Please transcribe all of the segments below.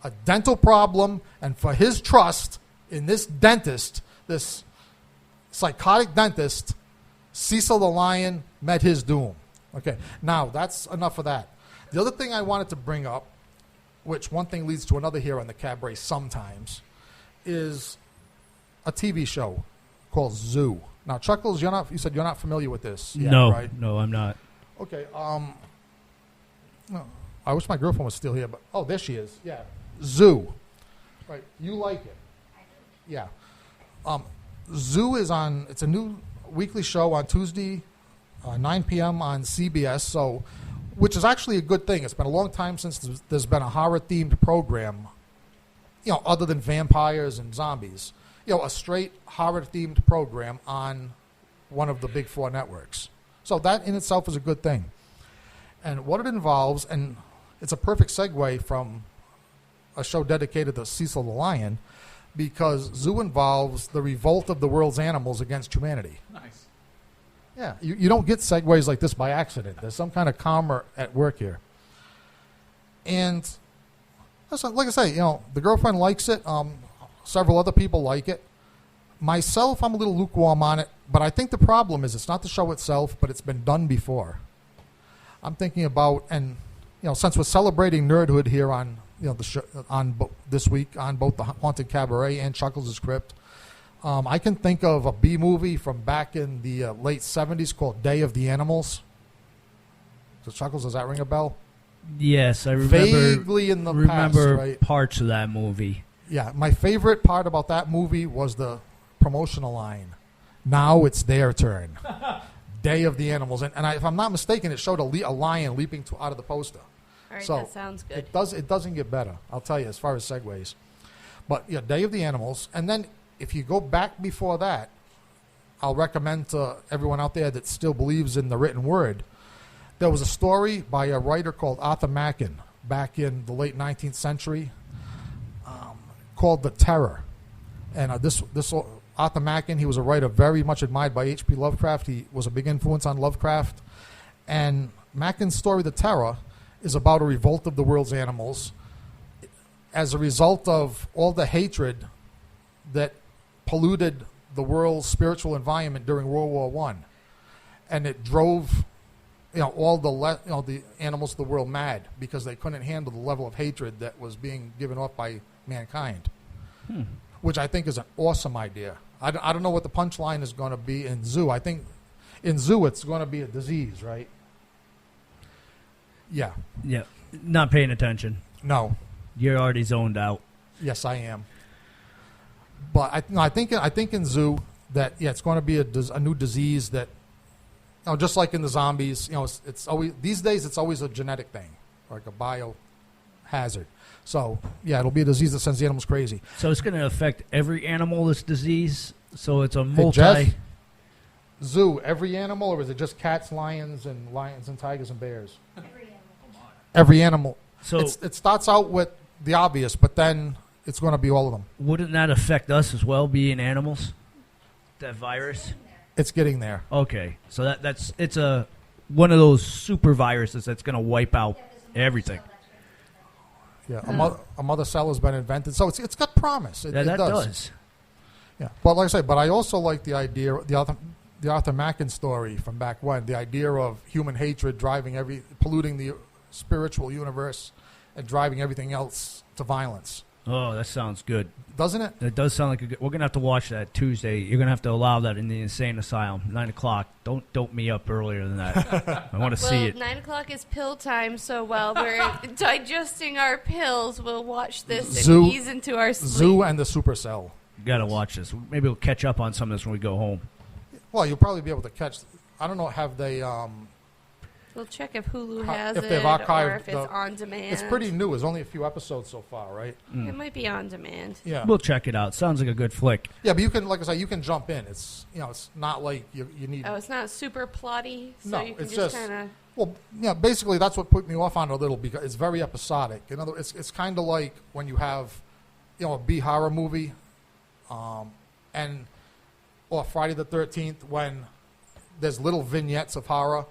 a dental problem, and for his trust in this dentist, this psychotic dentist, Cecil the Lion met his doom. Okay, now that's enough of that. The other thing I wanted to bring up, which one thing leads to another here on the Cabaret sometimes, is a TV show called Zoo. Now, Chuckles, you said you're not familiar with this yet, right? No, I'm not. Okay, no, I wish my girlfriend was still here, but, oh, there she is. Yeah, Zoo. Right, you like it. Yeah. Zoo is on, it's a new weekly show on Tuesday, 9 p.m. on CBS, so, which is actually a good thing. It's been a long time since there's been a horror-themed program, other than vampires and zombies. A straight horror-themed program on one of the big four networks. So that in itself is a good thing. And what it involves, and it's a perfect segue from a show dedicated to Cecil the Lion, because Zoo involves the revolt of the world's animals against humanity. Nice. Yeah, you don't get segues like this by accident. There's some kind of karma at work here. And like I say, the girlfriend likes it. Several other people like it. Myself, I'm a little lukewarm on it, but I think the problem is it's not the show itself, but it's been done before. I'm thinking about, and since we're celebrating nerdhood here on the show, this week on both the Haunted Cabaret and Chuckles' Crypt, I can think of a B movie from back in the late 70s called Day of the Animals. So Chuckles, does that ring a bell? Yes, I remember. Vaguely in the past, right? Parts of that movie. Yeah, my favorite part about that movie was the promotional line. Now it's their turn. Day of the Animals. And if I'm not mistaken, it showed a lion leaping out of the poster. All right, so that sounds good. It doesn't get better, I'll tell you, as far as segues. But, yeah, Day of the Animals. And then if you go back before that, I'll recommend to everyone out there that still believes in the written word, there was a story by a writer called Arthur Machen back in the late 19th century, called The Terror. And this Arthur Machen, he was a writer very much admired by H.P. Lovecraft. He was a big influence on Lovecraft. And Machen's story, The Terror, is about a revolt of the world's animals as a result of all the hatred that polluted the world's spiritual environment during World War I. And it drove all the animals of the world mad because they couldn't handle the level of hatred that was being given off by mankind, which I think is an awesome idea. I don't know what the punchline is going to be in Zoo. I think in Zoo it's going to be a disease, right? Yeah. Yeah. Not paying attention. No. You're already zoned out. Yes, I am. But I think in Zoo that it's going to be a new disease that, just like in the zombies, it's always these days it's always a genetic thing, like a biohazard. So, yeah, it'll be a disease that sends the animals crazy. So it's going to affect every animal, this disease? So it's a Zoo, every animal, or is it just cats, lions, and tigers and bears? Every animal. So it starts out with the obvious, but then it's going to be all of them. Wouldn't that affect us as well, being animals? That virus? It's getting there. Okay. So it's one of those super viruses that's going to wipe out everything. Yeah, a mother cell has been invented, so it's got promise. It does. Yeah, but like I say, but I also like the idea, the Arthur Machen story from back when, the idea of human hatred polluting the spiritual universe and driving everything else to violence. Oh, that sounds good. Doesn't it? It does sound like we're going to have to watch that Tuesday. You're going to have to allow that in the insane asylum, 9 o'clock. Don't dope me up earlier than that. I want to see it. 9 o'clock is pill time, so while we're digesting our pills, we'll watch this and ease into our sleep. Zoo and the Supercell. You got to watch this. Maybe we'll catch up on some of this when we go home. Well, you'll probably be able to catch. I don't know, have they... We'll check if Hulu has if they've archived or if it's on demand. It's pretty new. There's only a few episodes so far, right? It might be on demand. Yeah, we'll check it out. Sounds like a good flick. Yeah, but you can, like I say, you can jump in. It's it's not like you need. Oh, it's not super plotty. So no, you can it's just kind of. Well, yeah, basically that's what put me off on it a little because it's very episodic. In other, it's kind of like when you have, a B horror movie, or Friday the 13th when there's little vignettes of horror.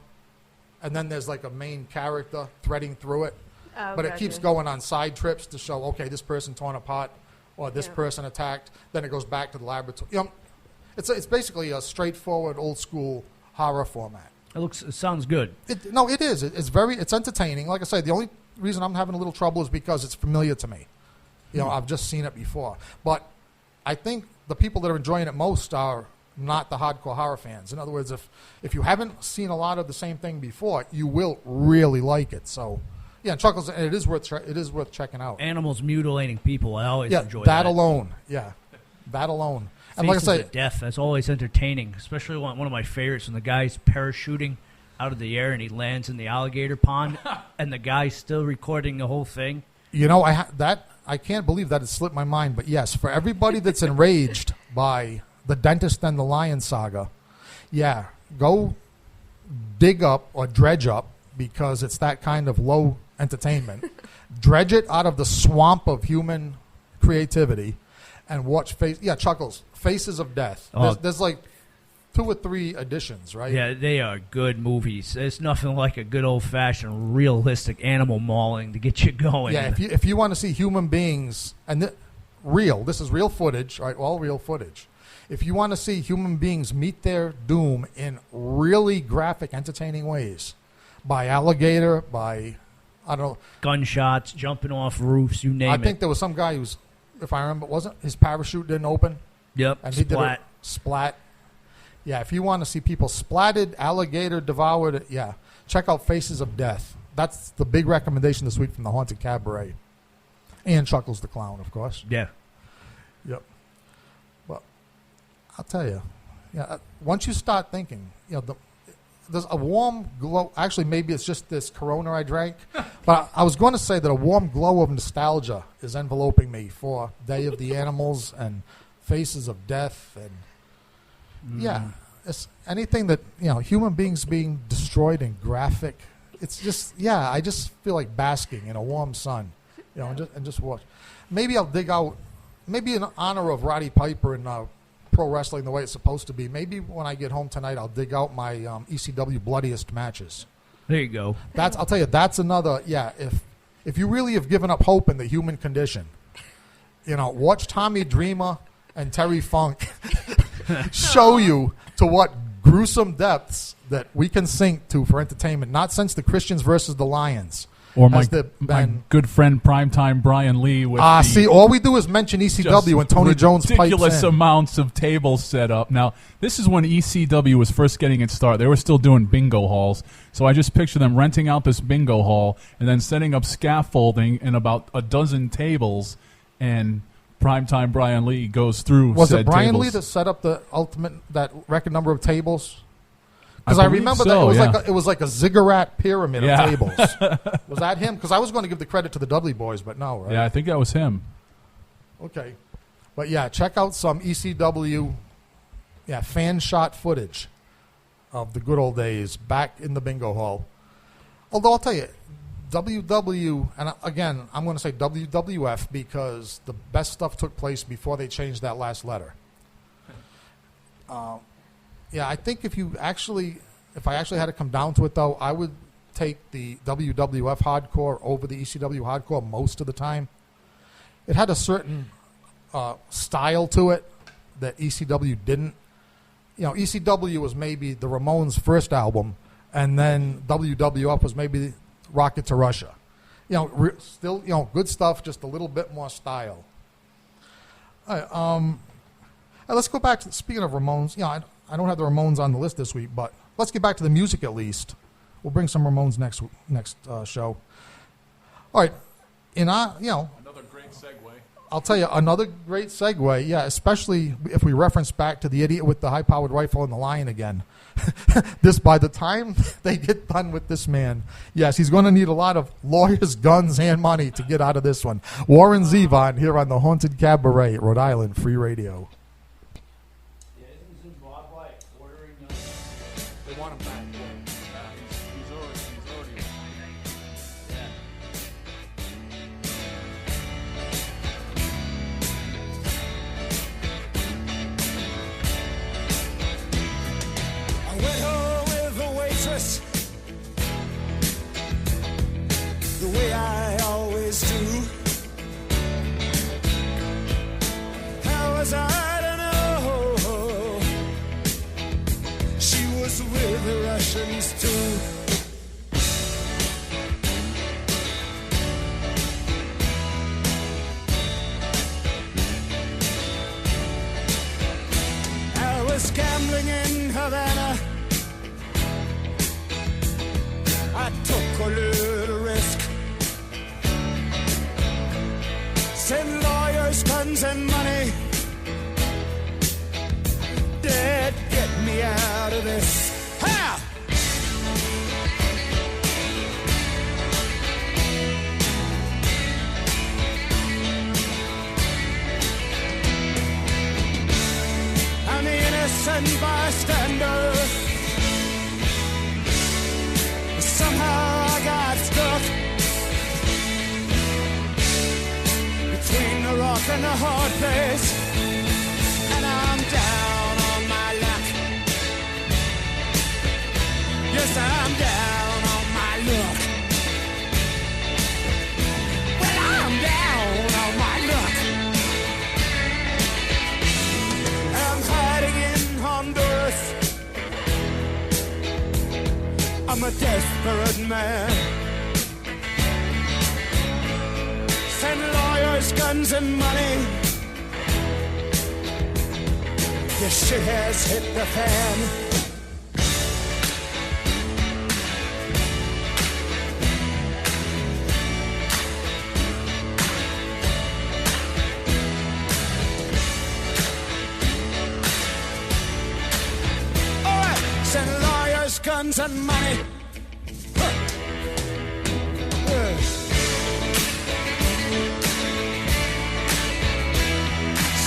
And then there's like a main character threading through it. Oh, but it gotcha. keeps going on side trips to show, okay, this person torn apart, or this person attacked. Then it goes back to the laboratory. It's basically a straightforward, old school horror format. It sounds good. It is. It's entertaining. Like I say, the only reason I'm having a little trouble is because it's familiar to me. I've just seen it before. But I think the people that are enjoying it most are not the hardcore horror fans. In other words, if you haven't seen a lot of the same thing before, you will really like it. So, yeah, and Chuckles, it is worth checking out. Animals mutilating people, I always enjoy that alone. Yeah, that alone. And Faces like I say, of Death, that's always entertaining. Especially one of my favorites when the guy's parachuting out of the air and he lands in the alligator pond, and the guy's still recording the whole thing. I can't believe that it slipped my mind. But yes, for everybody that's enraged by the Dentist and the Lion saga, yeah, go dig up or dredge up, because it's that kind of low entertainment. Dredge it out of the swamp of human creativity and watch Chuckles, Faces of Death. There's like 2 or 3 editions, right? Yeah, they are good movies. It's nothing like a good old-fashioned, realistic animal mauling to get you going. Yeah, if you want to see human beings, and this is real footage, right? All real footage. If you want to see human beings meet their doom in really graphic, entertaining ways, by alligator, by, I don't know. Gunshots, jumping off roofs, you name it. I think there was some guy who's, if I remember, his parachute didn't open? Yep, and he did a splat. Yeah, if you want to see people splatted, alligator devoured, yeah, check out Faces of Death. That's the big recommendation this week from the Haunted Cabaret. And Chuckles the Clown, of course. Yeah. Yep. Well, I'll tell you, once you start thinking, there's a warm glow. Actually, maybe it's just this Corona I drank. But I was going to say that a warm glow of nostalgia is enveloping me for Day of the Animals and Faces of Death. And, it's anything that, human beings being destroyed in graphic. It's just, I just feel like basking in a warm sun, and just watch. Maybe I'll dig out, maybe in honor of Roddy Piper and pro wrestling the way it's supposed to be. Maybe when I get home tonight, I'll dig out my ECW bloodiest matches. There you go. I'll tell you, that's another. Yeah, if you really have given up hope in the human condition, watch Tommy Dreamer and Terry Funk show you to what gruesome depths that we can sink to for entertainment. Not since the Christians versus the Lions. Or my good friend Primetime Brian Lee. With all we do is mention ECW and Tony Jones pipes in. Ridiculous amounts of tables set up. Now, this is when ECW was first getting its start. They were still doing bingo halls. So I just picture them renting out this bingo hall and then setting up scaffolding and about a dozen tables, and Primetime Brian Lee goes through Was said it Brian tables. Lee that set up that record number of tables? Because I remember so, that it was like a ziggurat pyramid of tables. Was that him? Because I was going to give the credit to the Dudley Boys, but no, right? Yeah, I think that was him. Okay. But yeah, check out some ECW fan shot footage of the good old days back in the bingo hall. Although I'll tell you, WW, and again, I'm going to say WWF because the best stuff took place before they changed that last letter. I think if I actually had to come down to it, though, I would take the WWF hardcore over the ECW hardcore most of the time. It had a certain style to it that ECW didn't. ECW was maybe the Ramones' first album, and then WWF was maybe Rocket to Russia. Still, good stuff, just a little bit more style. All right, let's go back to, speaking of Ramones, I don't have the Ramones on the list this week, but let's get back to the music at least. We'll bring some Ramones next show. All right, Another great segue. I'll tell you, another great segue, especially if we reference back to the idiot with the high-powered rifle and the lion again. By the time they get done with this man, yes, he's going to need a lot of lawyers, guns, and money to get out of this one. Warren Zevon here on the Haunted Cabaret, Rhode Island Free Radio. They want him back. He's already. I went home with the waitress the way I Send lawyers, guns, and money. Dad, get me out of this. Ha! I'm the innocent bystander. Somehow I got stuck between the rock and the hard place, and I'm down on my luck. Yes, I'm down on my luck. Well, I'm down on my luck. I'm hiding in Honduras. I'm a desperate man. Send lawyers, guns, and money. This shit has hit the fan. All right, send lawyers, guns, and money.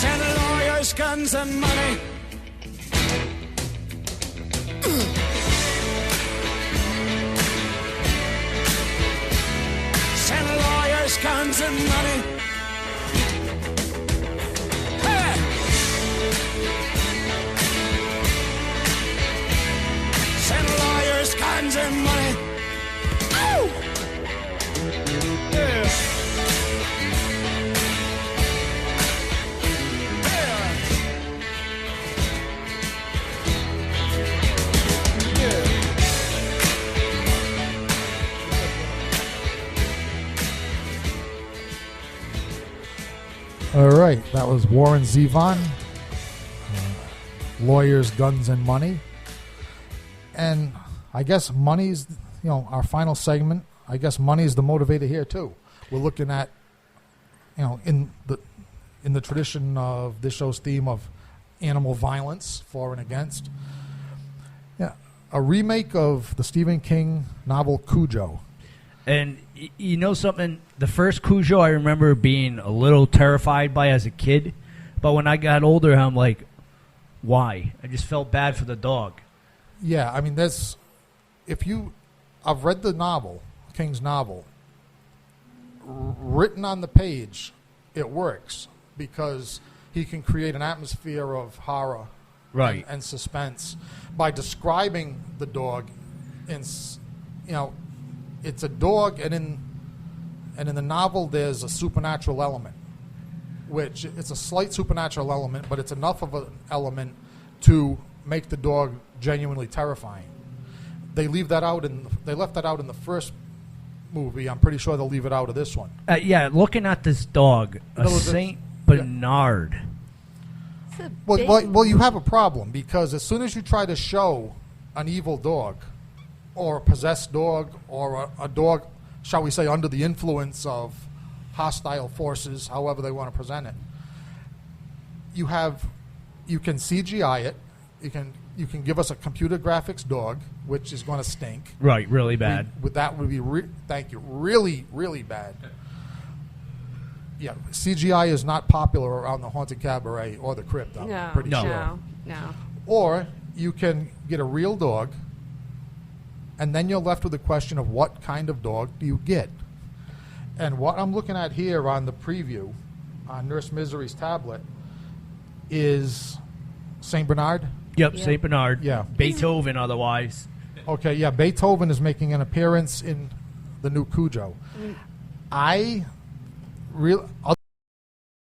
Send lawyers, guns, and money. Send lawyers, guns, and money. Hey! Send lawyers, guns, and money. Oh! Yeah. All right, that was Warren Zevon, Lawyers, Guns, and Money. And I guess money's, our final segment. I guess money is the motivator here too. We're looking at, in the tradition of this show's theme of animal violence, for and against. Yeah, a remake of the Stephen King novel Cujo. And you know something? The first Cujo I remember being a little terrified by as a kid. But when I got older, I'm like, why? I just felt bad for the dog. Yeah, I mean, I've read the novel, King's novel. Written on the page, it works because he can create an atmosphere of horror, right, and suspense by describing the dog. It's a dog, and in the novel there's a supernatural element, which it's a slight supernatural element, but it's enough of an element to make the dog genuinely terrifying. They left that out in the first movie. I'm pretty sure they'll leave it out of this one. Yeah, looking at this dog, a Saint Bernard. Well, you have a problem because as soon as you try to show an evil dog or a possessed dog or a dog, shall we say, under the influence of hostile forces, however they want to present it, you can CGI it. You can give us a computer graphics dog, which is going to stink. Right, really bad. That would be thank you, really, really bad. Yeah, CGI is not popular around the Haunted Cabaret or the Crypt. I'm pretty sure. No. Or you can get a real dog, and then you're left with the question of what kind of dog do you get? And what I'm looking at here on the preview on Nurse Misery's tablet is Saint Bernard. Yep, Saint Bernard. Yeah. Beethoven, otherwise. Okay, yeah, Beethoven is making an appearance in the new Cujo. I really,